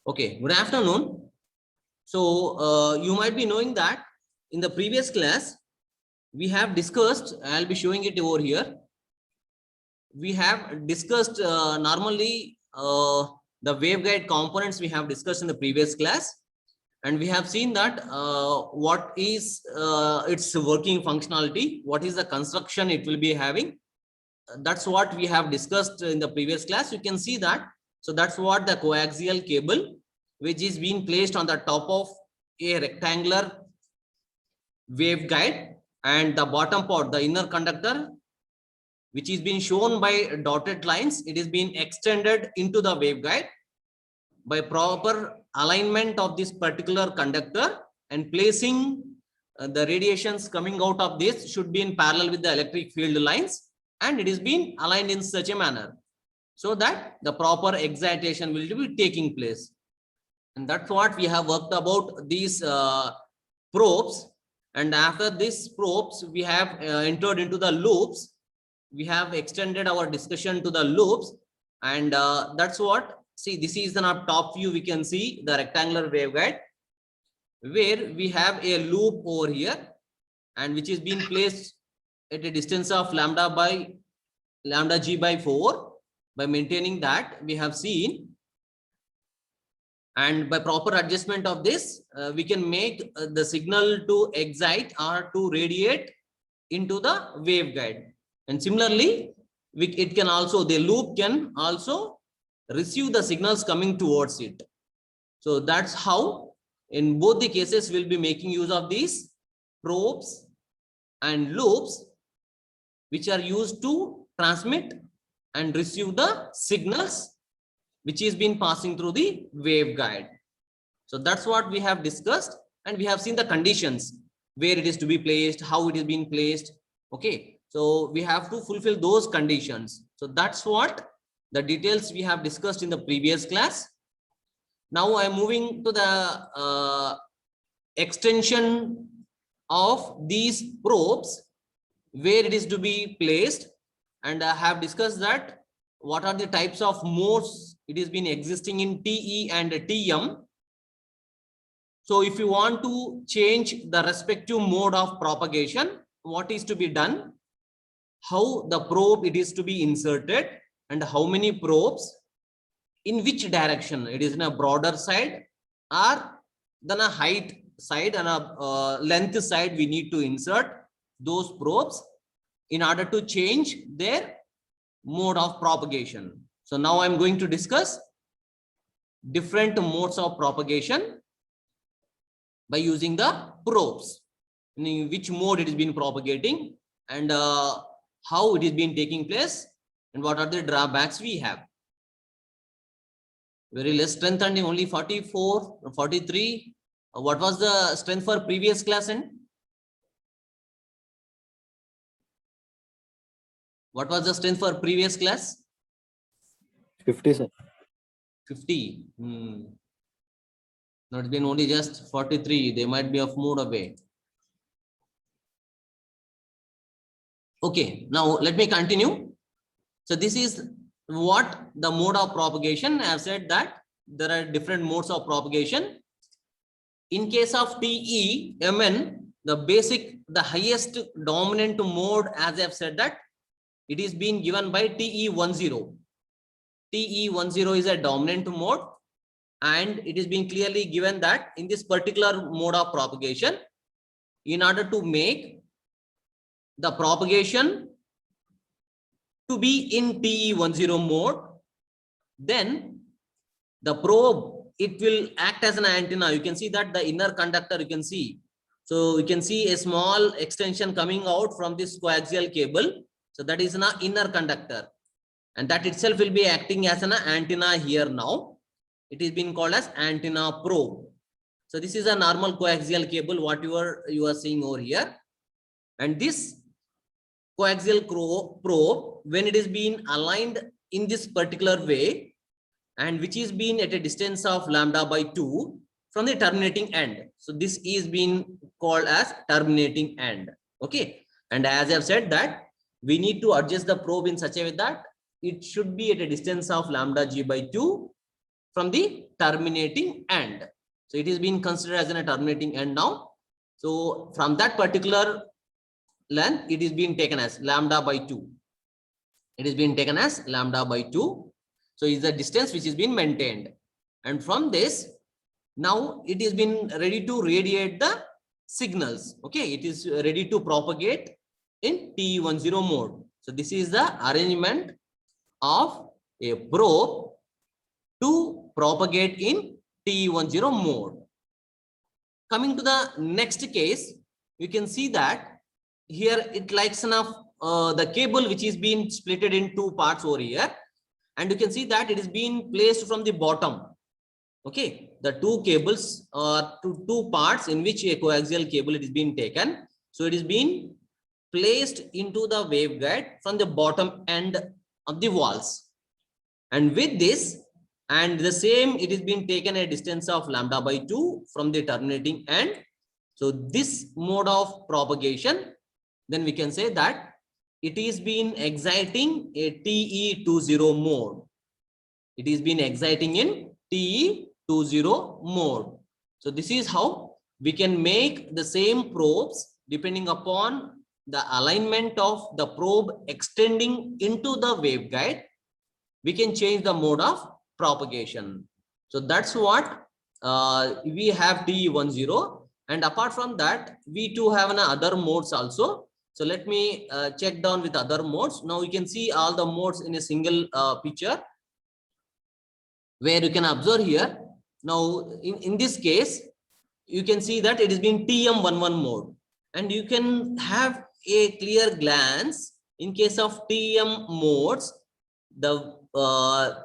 Okay, good afternoon. So you might be knowing that in the previous class, we have discussed, I'll be showing it over here. We have discussed normally the waveguide components we have discussed in the previous class. And we have seen that what is its working functionality, what is the construction it will be having. That's what we have discussed in the previous class. You can see that. So that's what the coaxial cable, which is being placed on the top of a rectangular waveguide, and the bottom part, the inner conductor, which is being shown by dotted lines, it is being extended into the waveguide by proper alignment of this particular conductor, and placing the radiations coming out of this should be in parallel with the electric field lines, and it is being aligned in such a manner so that the proper excitation will be taking place. And that's what we have worked about these probes. And after these probes, we have entered into the loops. We have extended our discussion to the loops, and that's what. See, this is the top view. We can see the rectangular waveguide where we have a loop over here, and which is being placed at a distance of lambda g by 4. By maintaining that, we have seen, and by proper adjustment of this, we can make the signal to excite or to radiate into the waveguide. And similarly, it can also, the loop can also receive the signals coming towards it. So that's how in both the cases we'll be making use of these probes and loops, which are used to transmit and receive the signals which is been passing through the waveguide. So that's what we have discussed, and we have seen the conditions where it is to be placed, how it is being placed. Okay, so we have to fulfill those conditions. So that's what the details we have discussed in the previous class. Now I'm moving to the extension of these probes where it is to be placed, and I have discussed that what are the types of modes it is been existing in TE and TM. So if you want to change the respective mode of propagation, what is to be done, how the probe it is to be inserted, and how many probes, in which direction, it is in a broader side or then a height side and a length side, we need to insert those probes in order to change their mode of propagation. So now I'm going to discuss different modes of propagation by using the probes, in which mode it is been propagating, and how it is been taking place, and what are the drawbacks we have. Very less strength, and only 44, 43. What was the strength for previous class? And what was the strength for previous class? 50, sir. 50. Not been only just 43. They might be of mode away. Okay, now let me continue. So this is what the mode of propagation. I have said that there are different modes of propagation. In case of TE, MN, the highest dominant mode, as I have said, that it is being given by TE10. TE10 is a dominant mode, and it is being clearly given that in this particular mode of propagation, in order to make the propagation to be in TE10 mode, then the probe, it will act as an antenna. You can see that the inner conductor, you can see. So you can see a small extension coming out from this coaxial cable. So that is an inner conductor, and that itself will be acting as an antenna here now. It is being called as antenna probe. So this is a normal coaxial cable, what you are seeing over here. And this coaxial probe, when it is being aligned in this particular way, and which is being at a distance of lambda by 2 from the terminating end. So this is being called as terminating end. Okay. And as I've said that we need to adjust the probe in such a way that it should be at a distance of lambda g by 2 from the terminating end. So it is being considered as a terminating end now. So from that particular length, it is being taken as lambda by 2. It is being taken as lambda by 2. So is the distance which is being maintained. And from this, now it is been ready to radiate the signals. Okay, it is ready to propagate in TE10 mode. So this is the arrangement of a probe to propagate in TE10 mode. Coming to the next case, you can see that here it likes enough the cable which is being splitted in two parts over here, and you can see that it is being placed from the bottom. Okay, the two cables are two parts in which a coaxial cable it is being taken. So it is being placed into the waveguide from the bottom end of the walls, and with this and the same, it is being taken a distance of lambda by 2 from the terminating end. So this mode of propagation, then we can say that it is being exciting a TE20 mode. It is being exciting in TE20 mode. So this is how we can make the same probes depending upon the alignment of the probe extending into the waveguide. We can change the mode of propagation. So that's what we have TE10. And apart from that, we too have other modes also. So let me check down with other modes. Now you can see all the modes in a single picture, where you can observe here. Now in this case, you can see that it is being TM11 mode, and you can have a clear glance. In case of TM modes, the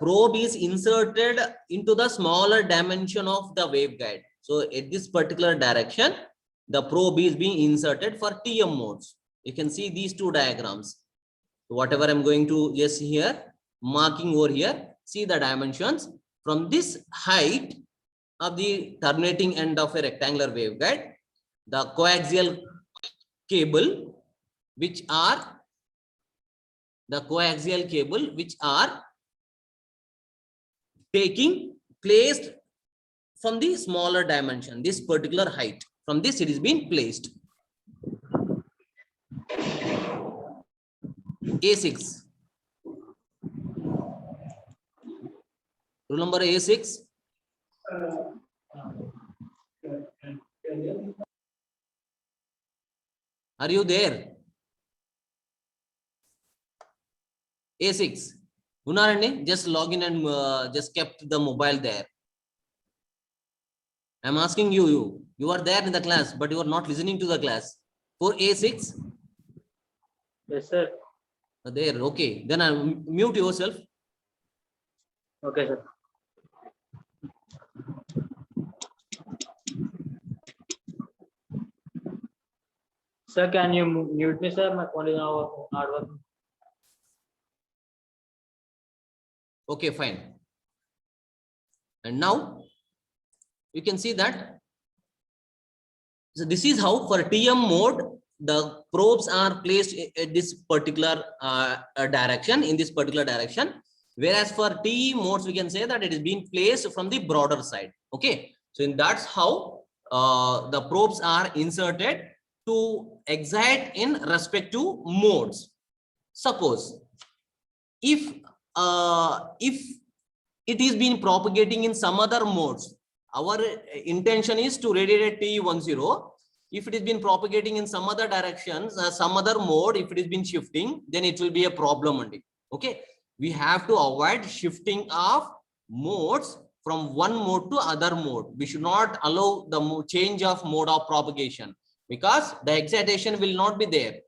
probe is inserted into the smaller dimension of the waveguide. So at this particular direction, the probe is being inserted for TM modes. You can see these two diagrams. Whatever I'm going to just here, marking over here, see the dimensions. From this height of the terminating end of a rectangular waveguide, the coaxial cable which are taking placed from the smaller dimension, this particular height. From this, it is being placed. A6. Rule number A6. Are you there? A6. Unarani, just log in and just kept the mobile there. I'm asking you, you are there in the class, but you are not listening to the class. For A6? Yes, sir. There, okay. Then mute yourself. Okay, sir. Sir, can you mute me, sir? My phone is now not working. Okay, fine. And now you can see that. So this is how for TM mode, the probes are placed at this particular direction, in this particular direction. Whereas for TE modes, we can say that it is being placed from the broader side. Okay. So that's how the probes are inserted to excite in respect to modes. Suppose if it is being propagating in some other modes, our intention is to radiate TE10. If it is been propagating in some other directions, some other mode, if it has been shifting, then it will be a problem only. Okay, we have to avoid shifting of modes from one mode to other mode. We should not allow the change of mode of propagation, because the excitation will not be there.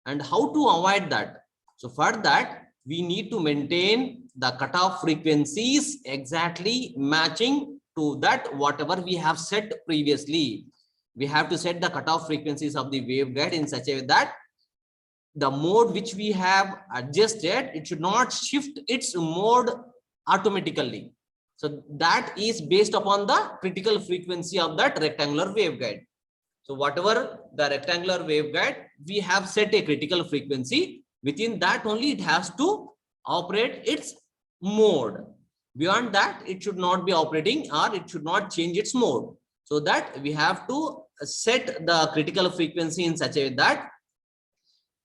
And how to avoid that? So for that, we need to maintain the cutoff frequencies exactly matching to that whatever we have set previously. We have to set the cutoff frequencies of the waveguide in such a way that the mode which we have adjusted, it should not shift its mode automatically. So that is based upon the critical frequency of that rectangular waveguide. So whatever the rectangular waveguide, we have set a critical frequency. Within that only it has to operate its mode. Beyond that, it should not be operating or it should not change its mode. So that we have to set the critical frequency in such a way that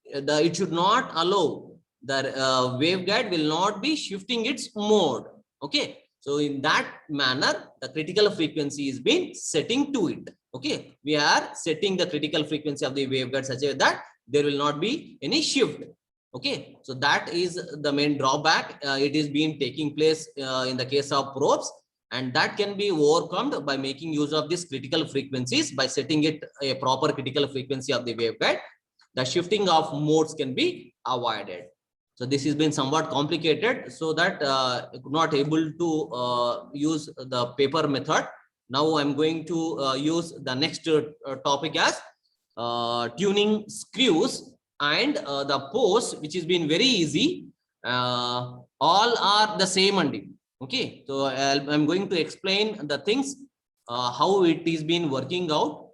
it should not allow the waveguide will not be shifting its mode. Okay. So in that manner, the critical frequency is being setting to it. Okay. We are setting the critical frequency of the waveguide such a way that there will not be any shift. Okay. So that is the main drawback. It is being taking place in the case of probes, and that can be overcome by making use of these critical frequencies by setting it a proper critical frequency of the waveguide. The shifting of modes can be avoided. So this has been somewhat complicated, so that not able to use the paper method. Now I'm going to use the next topic as tuning screws and the posts, which has been very easy. All are the same only. Okay, so I'm going to explain the things, how it is been working out.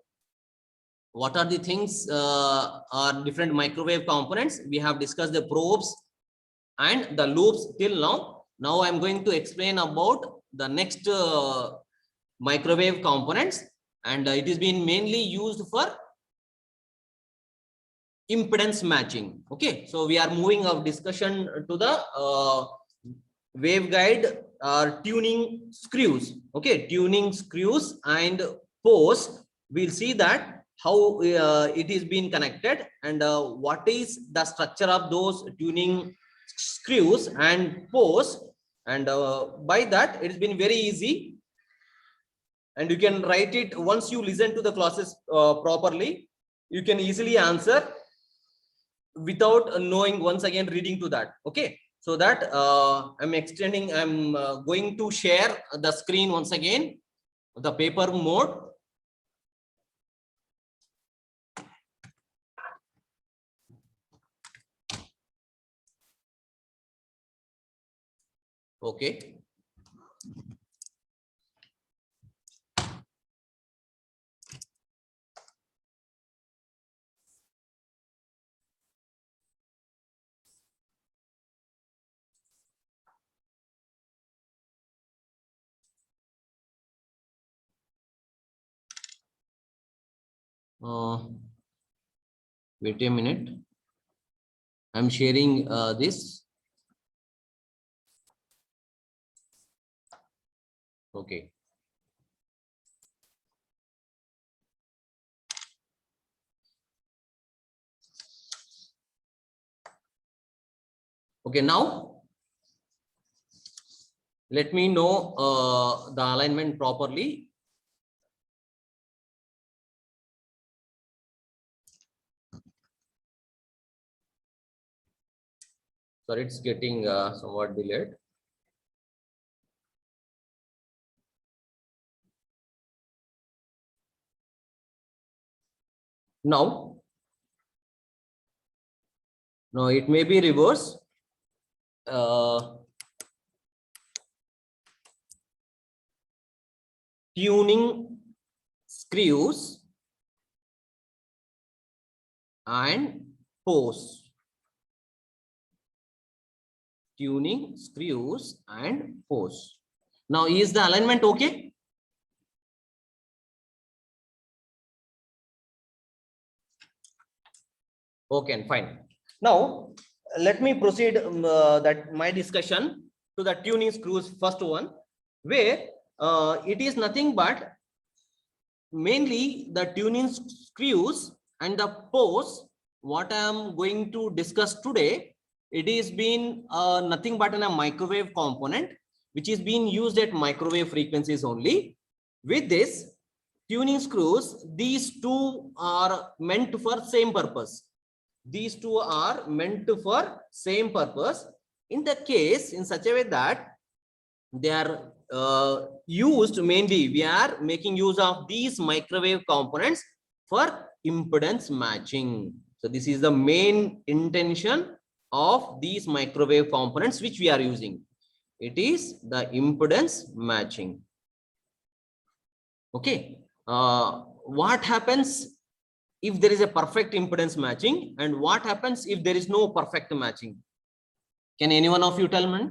What are the things are different microwave components? We have discussed the probes and the loops till now. Now I'm going to explain about the next microwave components, and it is being mainly used for impedance matching. Okay, so we are moving our discussion to the waveguide or tuning screws. Okay, tuning screws and posts. We'll see that how it is being connected and what is the structure of those tuning screws and posts, and by that it has been very easy, and you can write it once you listen to the classes properly. You can easily answer without knowing, once again reading to that. Okay, so that I'm going to share the screen once again, the paper mode. Okay. Wait a minute. I'm sharing this. Okay. Okay, now let me know the alignment properly. Sorry, it's getting somewhat delayed. Now, no, it may be reverse. Tuning screws and posts. Tuning screws and posts. Now, is the alignment okay? Okay, fine. Now, let me proceed that my discussion to the tuning screws first one, where it is nothing but mainly the tuning screws and the posts. What I am going to discuss today, it is been nothing but a microwave component which is being used at microwave frequencies only. With this tuning screws, these two are meant for same purpose. These two are meant for same purpose in the case in such a way that they are used mainly. We are making use of these microwave components for impedance matching. So this is the main intention of these microwave components which we are using. It is the impedance matching. Okay. What happens if there is a perfect impedance matching, and what happens if there is no perfect matching? Can anyone of you tell me?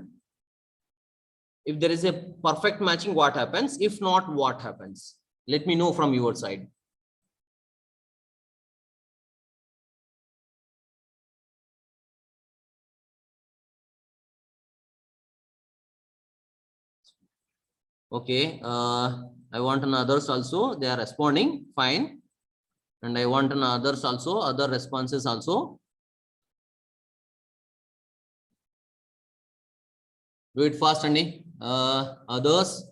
If there is a perfect matching, what happens? If not, what happens? Let me know from your side. Okay, I want an others also. They are responding fine, and I want an others also, other responses also. Do it fast, Andy. Others.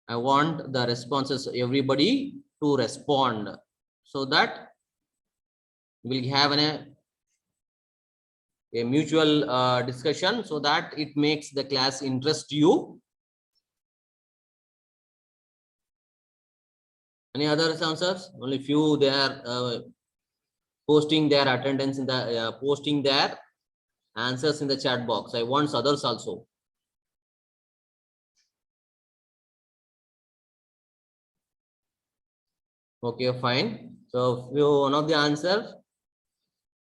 I want the responses, everybody to respond, so that we'll have a mutual discussion, so that it makes the class interest you. Any other answers? Only few they are posting their attendance in the posting their answers in the chat box. I want others also. Okay, fine. So one of the answer,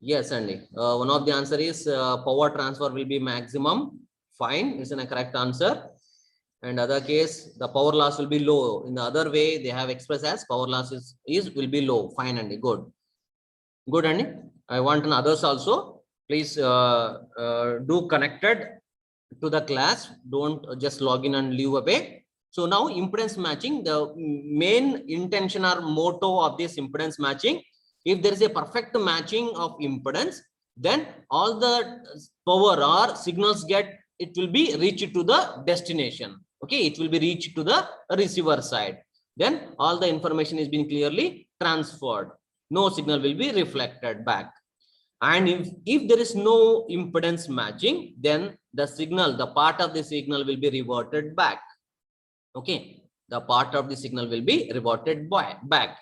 yes, Andy. One of the answer is power transfer will be maximum. Fine, it's a correct answer. And other case, the power loss will be low. In the other way, they have expressed as power loss will be low. Fine, Andy. Good. Good, Andy. I want an others also. Please do connected to the class. Don't just log in and leave away. So now impedance matching, the main intention or motto of this impedance matching, if there is a perfect matching of impedance, then all the power or signals it will be reached to the destination. Okay, it will be reached to the receiver side. Then all the information is being clearly transferred. No signal will be reflected back. And if there is no impedance matching, then the signal, the part of the signal will be reverted back. Okay, the part of the signal will be reverted back.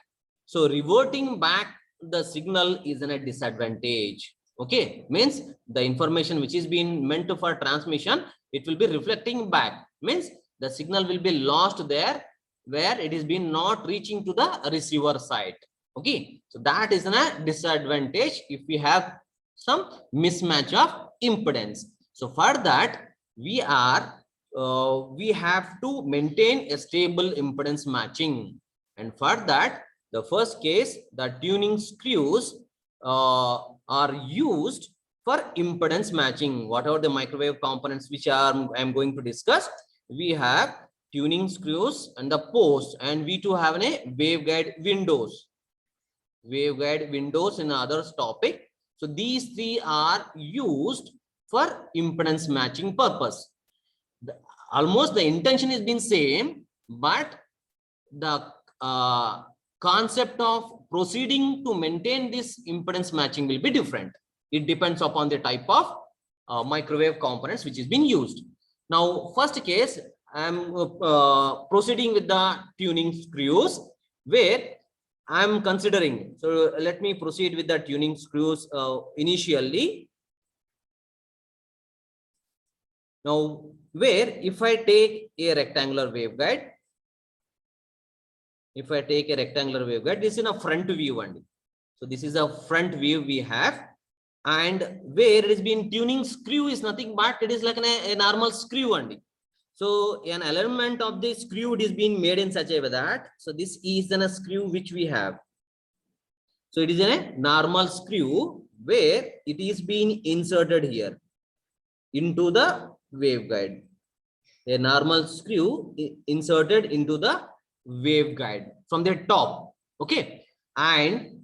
So reverting back the signal is a disadvantage. Okay, means the information which is being meant for transmission, it will be reflecting back. Means the signal will be lost there where it is been not reaching to the receiver side. Okay, so that is a disadvantage if we have some mismatch of impedance. So for that, we have to maintain a stable impedance matching. And for that, the first case, the tuning screws are used for impedance matching. Whatever the microwave components which I'm going to discuss, we have tuning screws and the post, and we too have a waveguide windows. Waveguide windows in other topic. So these three are used for impedance matching purpose. Almost the intention is been same, but the concept of proceeding to maintain this impedance matching will be different. It depends upon the type of microwave components which is being used. Now, first case, I'm proceeding with the tuning screws, where I'm considering. So let me proceed with the tuning screws initially. Now, where if I take a rectangular waveguide, this is in a front view only. So this is a front view we have, and where it is been tuning screw is nothing but it is like a normal screw only. So an element of the screw is being made in such a way that, so this is a screw which we have. So it is a normal screw where it is being inserted here into the waveguide. A normal screw inserted into the waveguide from the top. Okay, and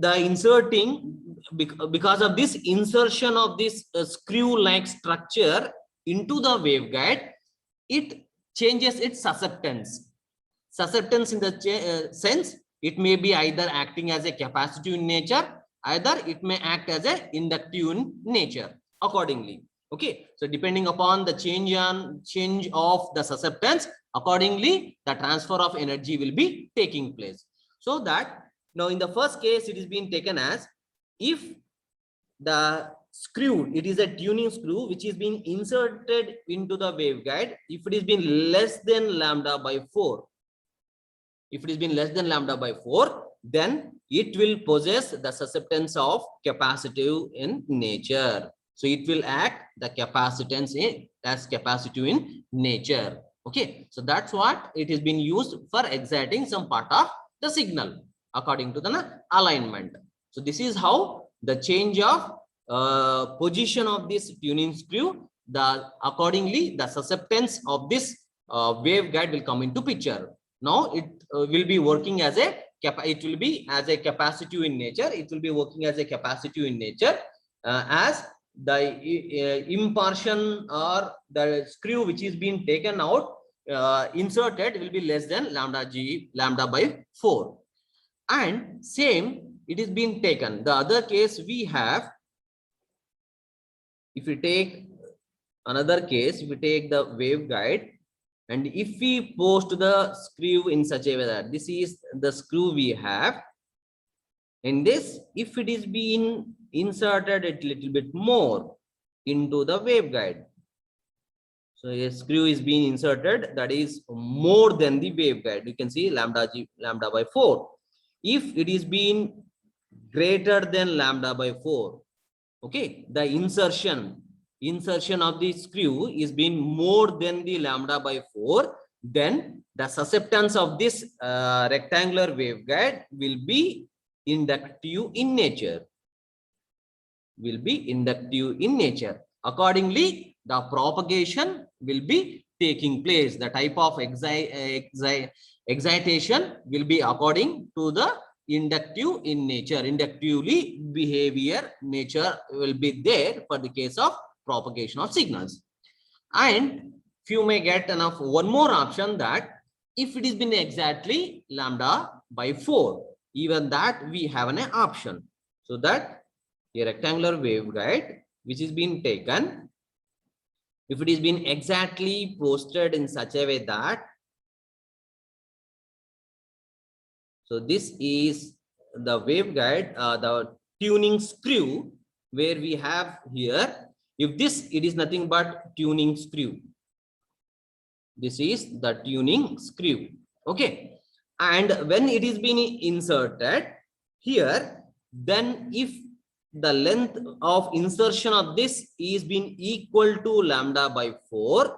the inserting, because of this insertion of this screw like structure into the waveguide, it changes its susceptance in the sense it may be either acting as a capacitive in nature, either it may act as a inductive in nature accordingly. Okay, so depending upon the change of the susceptance, accordingly the transfer of energy will be taking place. So that now in the first case it is being taken as, if the screw, it is a tuning screw which is being inserted into the waveguide, if it is been less than lambda by 4, then it will possess the susceptance of capacitive in nature. So it will act the capacitance as capacitive in nature. Okay, so that's what it has been used for exciting some part of the signal according to the alignment. So this is how the change of position of this tuning screw, accordingly the susceptance of this waveguide will come into picture. Now it will be working as a capacitive in nature. It will be working as a capacitive in nature as the impartition or the screw which is being taken out inserted will be less than lambda by 4, and same it is being taken. The other case we have, if we take another case, if we take the waveguide and if we post the screw in such a way that this is the screw we have, and this, if it is being inserted a little bit more into the waveguide, so a screw is being inserted that is more than the waveguide, you can see lambda by 4. If it is being greater than lambda by 4, okay, the insertion of the screw is being more than the lambda by 4, then the susceptance of this rectangular waveguide will be inductive in nature. Accordingly, the propagation will be taking place. The type of excitation will be according to the inductive in nature. Inductively behavior nature will be there for the case of propagation of signals. And few may get enough one more option, that if it is been exactly lambda by 4, even that we have an option. So that a rectangular waveguide which is being taken, if it is being exactly posted in such a way that, so this is the waveguide, the tuning screw where we have here, if this, it is nothing but tuning screw. This is the tuning screw. Okay, and when it is being inserted here, then if the length of insertion of this is being equal to lambda by 4,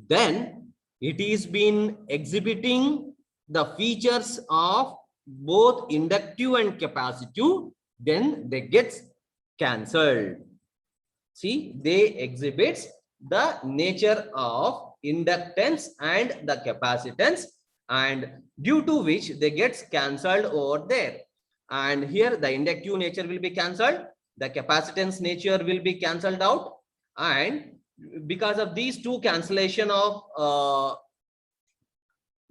then it is been exhibiting the features of both inductive and capacitive, then they get cancelled. See, they exhibits the nature of inductance and the capacitance, and due to which they gets cancelled over there. And here the inductive nature will be cancelled, the capacitance nature will be cancelled out, and because of these two cancellation of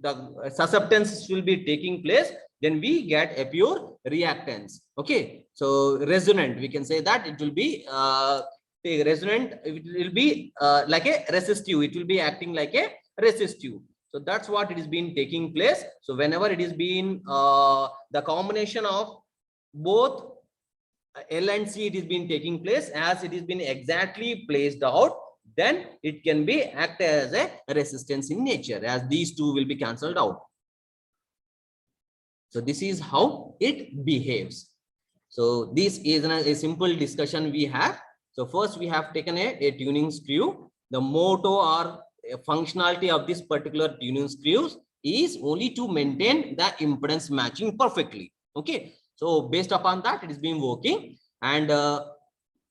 the susceptance will be taking place, then we get a pure reactance. Okay, so resonant, we can say that it will be resonant, it will be like a resistive, it will be acting like a resistive. So that's what it is being taking place. So whenever it is being the combination of both L and C, it is being taking place, as it is been exactly placed out, then it can be act as a resistance in nature, as these two will be cancelled out. So this is how it behaves. So this is a simple discussion we have. So first we have taken a tuning screw. The motto or functionality of this particular tuning screws is only to maintain the impedance matching perfectly. Okay, so based upon that, it is being working. And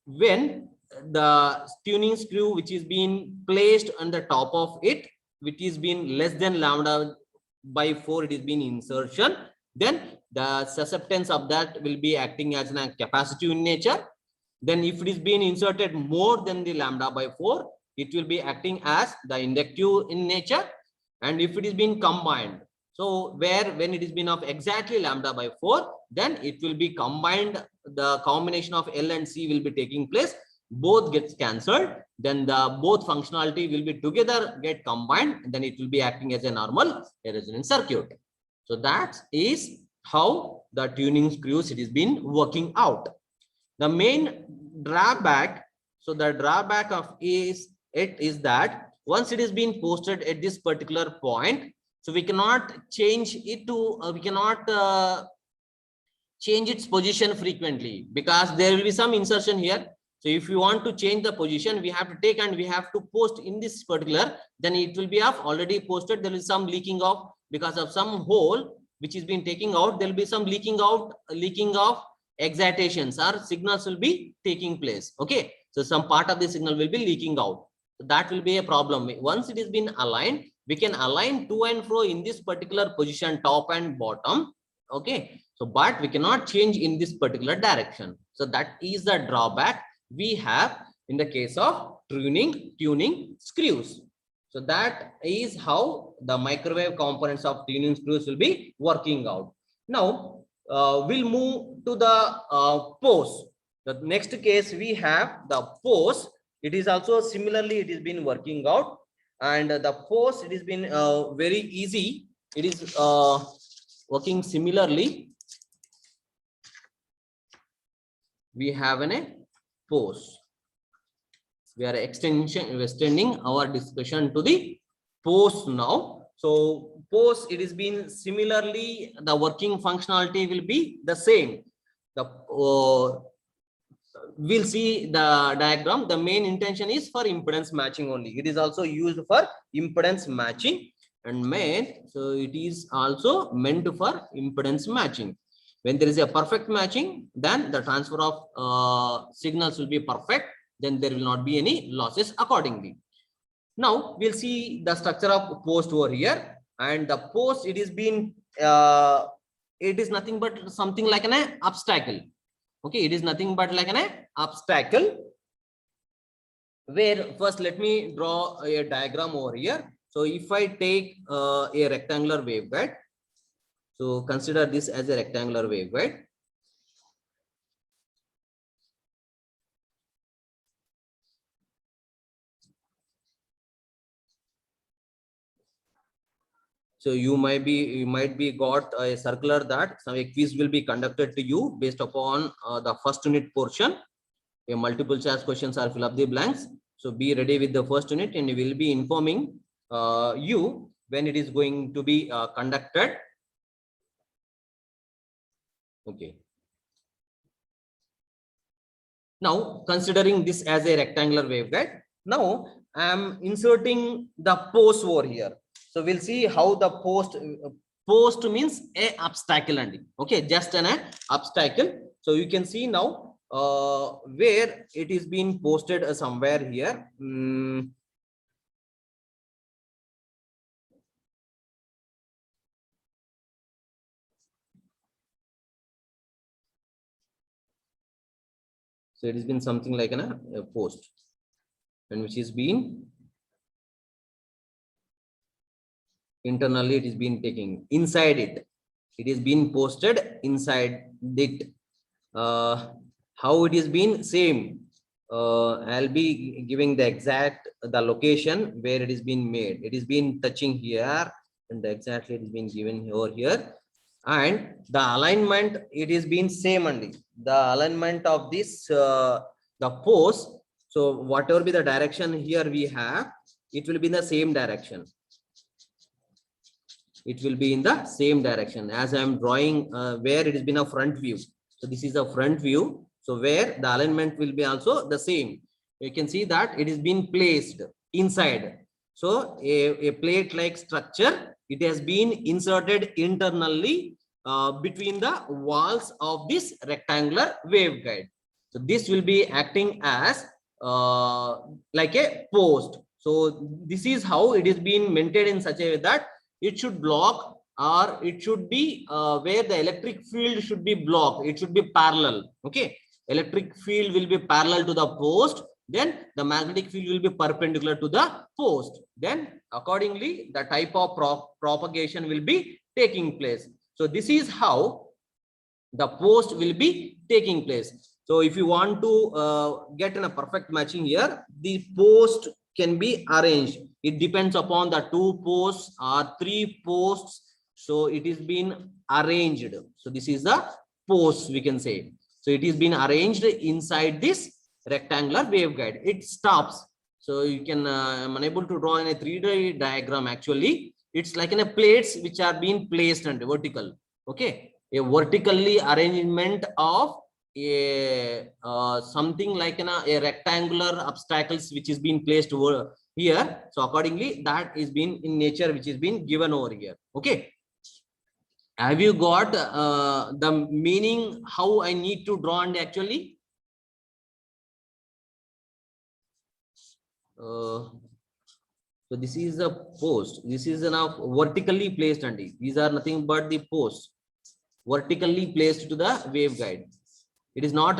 when the tuning screw which is being placed on the top of it, which is being less than lambda by 4, it is being insertion, then the susceptance of that will be acting as a capacitive in nature. Then if it is being inserted more than the lambda by 4, it will be acting as the inductive in nature. And if it is being combined, so when it is been of exactly lambda by 4, then it will be combined, the combination of L and C will be taking place, both gets cancelled, then the both functionality will be together get combined, and then it will be acting as a normal resonance circuit. So that is how the tuning screws it is been working out. The main drawback, so the drawback of it is that once it is being posted at this particular point, so we cannot change it to we cannot change its position frequently, because there will be some insertion here, So if you want to change the position, we have to take and we have to post in this particular, then it will be of already posted. There is some leaking of, because of some hole which is been taking out, there will be some leaking of excitations or signals will be taking place. Okay, so some part of the signal will be leaking out. So that will be a problem. Once it is been aligned, we can align to and fro in this particular position, top and bottom. Okay, so but we cannot change in this particular direction. So that is the drawback we have in the case of tuning screws. So that is how the microwave components of tuning screws will be working out. Now we'll move to the post. The next case we have the post. It is also similarly it is been working out, and the post, it has been very easy. It is working similarly. We have a post. We are extending our discussion to the post now. So post, it is been similarly, the working functionality will be the same. The we'll see the diagram. The main intention is for impedance matching only. It is also used for impedance matching and so it is also meant for impedance matching. When there is a perfect matching, then the transfer of signals will be perfect. Then there will not be any losses accordingly. Now we'll see the structure of post over here, and the post, it is been it is nothing but something like an obstacle. Okay, it is nothing but like an obstacle, where first let me draw a diagram over here. So if I take a rectangular waveguide, so consider this as a rectangular waveguide. So you might be got a circular that some quiz will be conducted to you based upon the first unit portion. A multiple choice questions are fill up the blanks. So be ready with the first unit, and we will be informing you when it is going to be conducted. Okay. Now considering this as a rectangular waveguide, now I am inserting the post over here. So we'll see how the post means a obstacle, and okay, just an obstacle. So you can see now where it is being posted somewhere here. So it has been something like a post, and which is being internally, it is being taking inside it. It is being posted inside it. How it is been same. I'll be giving the exact location where it is being made. It is being touching here, and exactly it is being given over here. And the alignment, it is being same only. The alignment of this the post. So whatever be the direction here we have, it will be in the same direction. It will be in the same direction as I am drawing where it has been a front view. So this is a front view. So where the alignment will be also the same. You can see that it is being placed inside. So a plate like structure, it has been inserted internally between the walls of this rectangular waveguide. So this will be acting as like a post. So this is how it is being maintained in such a way that it should block, or it should be where the electric field should be blocked. It should be parallel. Okay, electric field will be parallel to the post. Then the magnetic field will be perpendicular to the post. Then accordingly, the type of propagation will be taking place. So this is how the post will be taking place. So if you want to get in a perfect matching here, the post can be arranged. It depends upon the 2 posts or 3 posts. So it is been arranged. So this is the post, we can say. So it is been arranged inside this rectangular waveguide. It stops. So you can I'm unable to draw in a 3D diagram. Actually, it's like in a plates which are being placed and vertical. Okay, a vertically arrangement of a something like a rectangular obstacles which is being placed over here. So accordingly, that is being in nature which is being given over here. Okay. Have you got the meaning how I need to draw and actually? So this is a post. This is now vertically placed, and these are nothing but the posts vertically placed to the waveguide. It is not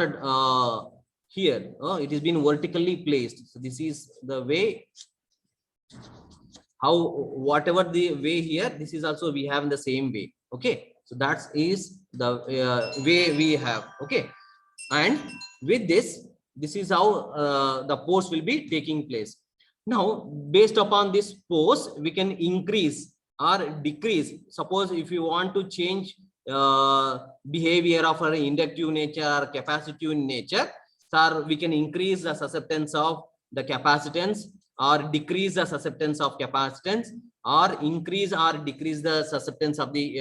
here. It is been vertically placed. So this is the way how whatever the way here. This is also we have in the same way. Okay. So that is the way we have. Okay. And with this is how the post will be taking place. Now, based upon this post, we can increase or decrease. Suppose if you want to change behavior of an inductive nature or capacitive in nature, so we can increase the susceptance of the capacitance or decrease the susceptance of capacitance or increase or decrease the susceptance of the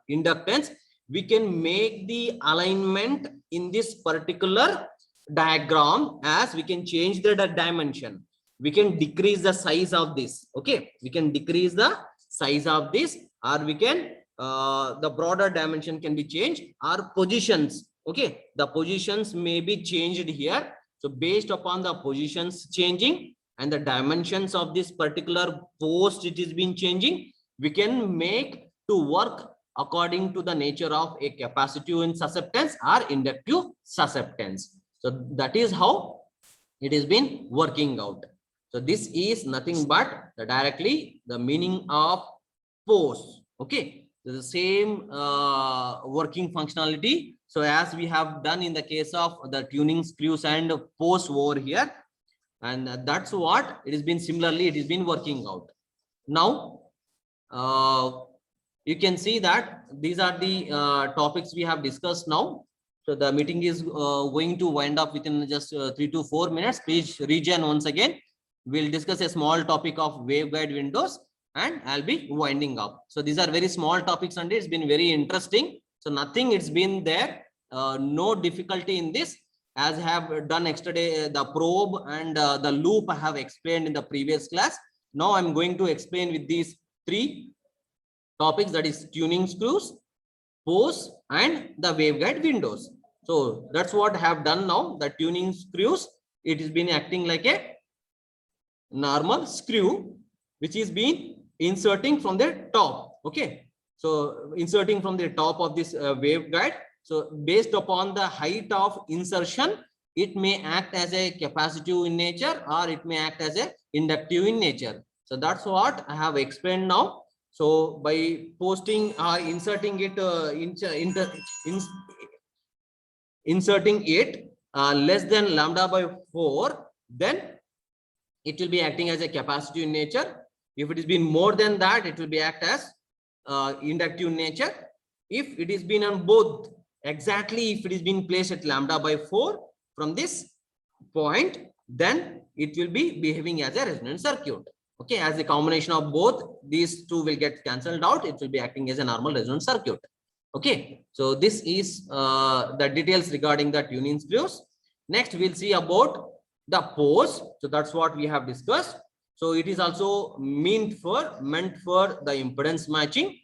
inductance. We can make the alignment in this particular diagram as we can change the dimension. We can decrease the size of this. Okay, we can decrease the size of this, or we can the broader dimension can be changed, or positions. Okay, the positions may be changed here. So based upon the positions changing and the dimensions of this particular post it is been changing, we can make to work according to the nature of a capacitive in susceptance or inductive susceptance. So that is how it has been working out. So this is nothing but directly the meaning of post. Okay, so the same working functionality. So as we have done in the case of the tuning screws and posts over here, and that's what it has been. Similarly, it has been working out. Now, you can see that these are the topics we have discussed now. So the meeting is going to wind up within just 3 to 4 minutes. Please rejoin once again. We'll discuss a small topic of waveguide windows and I'll be winding up. So these are very small topics and it's been very interesting. So nothing it's been there, no difficulty in this, as I have done yesterday, the probe and the loop I have explained in the previous class. Now I'm going to explain with these 3 topics, that is tuning screws, posts and the waveguide windows. So that's what I have done now. The tuning screws, it has been acting like a normal screw which is being inserting from the top. Okay, so inserting from the top of this waveguide. So based upon the height of insertion, it may act as a capacitive in nature or it may act as a inductive in nature. So that's what I have explained now. So by posting inserting it inserting it less than lambda by 4, then it will be acting as a capacitive in nature. If it has been more than that, it will be act as inductive in nature. If it is been on both, exactly if it is being placed at lambda by 4 from this point, then it will be behaving as a resonance circuit. Okay, as a combination of both, these two will get cancelled out. It will be acting as a normal resonance circuit. Okay, so this is the details regarding the tuning screws. Next, we'll see about the post. So that's what we have discussed. So it is also meant for the impedance matching,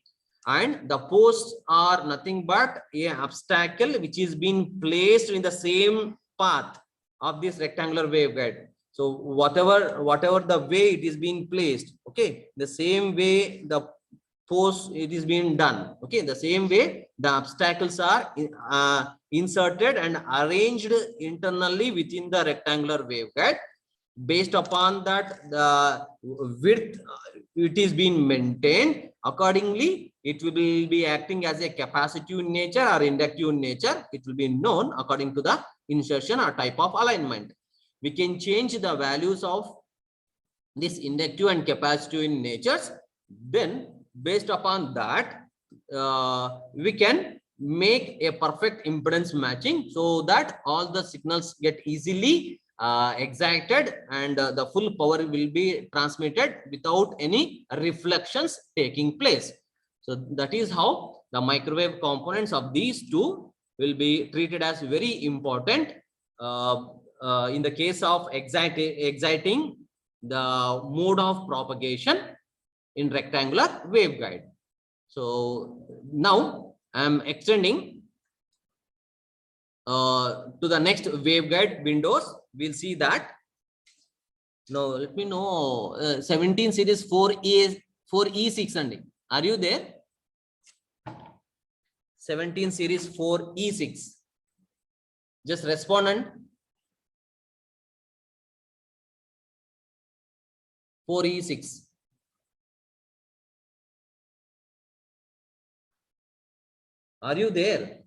and the posts are nothing but a obstacle which is being placed in the same path of this rectangular waveguide. So whatever the way it is being placed, okay, the same way the post it is being done. Okay, the same way the obstacles are inserted and arranged internally within the rectangular waveguide. Based upon that, the width it is being maintained. Accordingly, it will be acting as a capacitive in nature or inductive in nature. It will be known according to the insertion or type of alignment. We can change the values of this inductive and capacitive in natures. Then based upon that, we can make a perfect impedance matching so that all the signals get easily excited and the full power will be transmitted without any reflections taking place. So that is how the microwave components of these two will be treated as very important in the case of exciting the mode of propagation in rectangular waveguide. So now I am extending to the next waveguide windows. We'll see that. Now let me know 17 series 4E6 and are you there? 17 series 4E6. Just respond and 4E6. Are you there?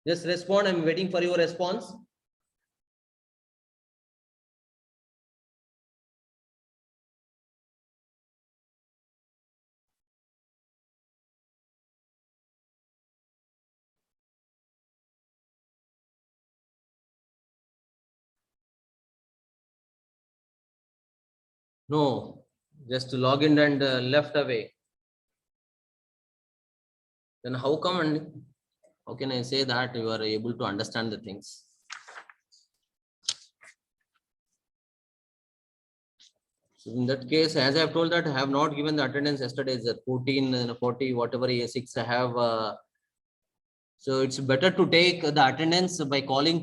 Just respond. I'm waiting for your response. No, just log in and left away. Then how come and how can I say that you are able to understand the things? So in that case, as I have told that I have not given the attendance yesterday, is 14 and 40, whatever A6 I have. So it's better to take the attendance by calling